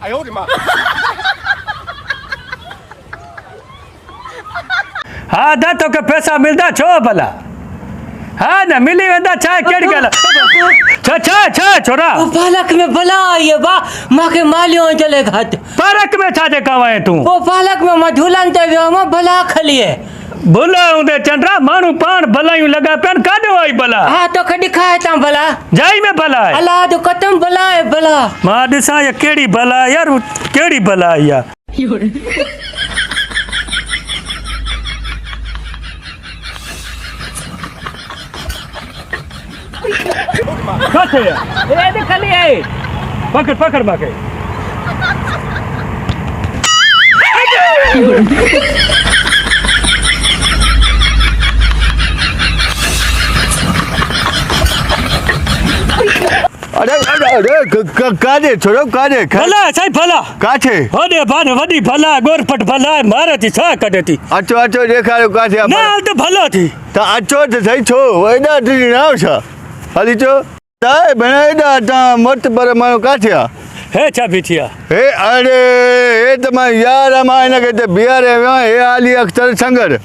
哎呦我的妈！ हाँ दा तो के पैसा मिलता छो भला हाँ ना मिली वेंदा छा केड़ी गल छा छा छा छोरा पालक में भला ये बा मां के मालियो चले घाट पार्क में छा देखावे तू वो पालक में मां झूलन ते वियो मां भला खलिए भला उंदे चंद्रा मानू पान भलायूं लगा पेन काडो आई भला हां तो कडी खाए ता भला जाई में भला है अल्लाह तो कतम भला है भला मां दिसा ये केड़ी भला यार केड़ी भला या काथे ए दे खाली है पकड़ पकड़ माके अरे काजे छोड़ो काजे भला साईं भला काछे होदे भाने वडी भला गोरपट भला मारे थी छा कढे थी अचो अचो देखारो काछे ना तो भलो थी त अचो त सही छो एडा डी नाव छा हली चो ताए बना एडा ता मत पर मानो काछे हे छा बिठिया हे अरे ए त मैं यार मा इने के त बिहार हे आली अख्तर संगर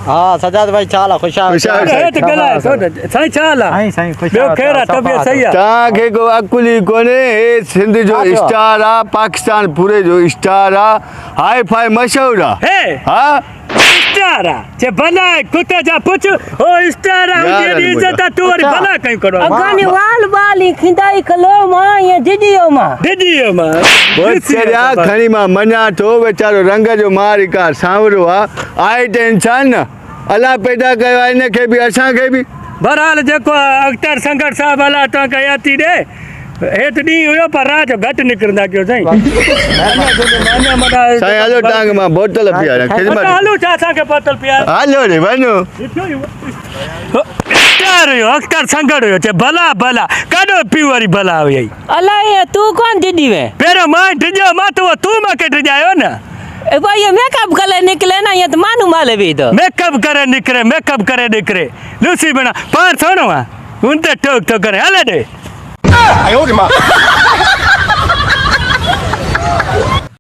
हाँ सजाद भाई चाला खुशहाल हे तो गला साईं चाला साईं ॿियो ख़ैर तबियत सही आहे ता के को अकुली कोने ए सिंध जो स्टार आ पाकिस्तान पूरे जो स्टार आ हाई फाई मशहूर आ हे हां स्टार जे भला कुत्ते जा पुछ ओ स्टार जी इज्जत तू और भला कहीं करो अगानी वाल वाली खिंदाई खलो मां ये दीदियो मां बच्चा खणी मां मना तो बेचारो रंग जो मारिका सांवरो आ आई टेंशन न अल्लाह पैदा कयो इन के भी असा के भी बहरहाल जेको अख्तर संकट साहब अला तो कयाती दे हेत डी हुयो पर रात घट निकरंदा क्यों साईं साईं हलो टांग मां बोतल पिया खिदमत हलो चा सा के बोतल पिया हलो रे वनो स्टार हुयो अख्तर संकट हुयो चे भला भला काडो पीवरी भला हुई अल्लाह ये तू कौन दीदी वे पेरो मां टिजो मा तो तू मा के टिजायो ना ए भाई ये मेकअप करे निकले ना ये तो मानू माले भी तो मेकअप करे निकरे लूसी बना पार सोनो उनते टोक तो करे हले दे 哎呦我的妈！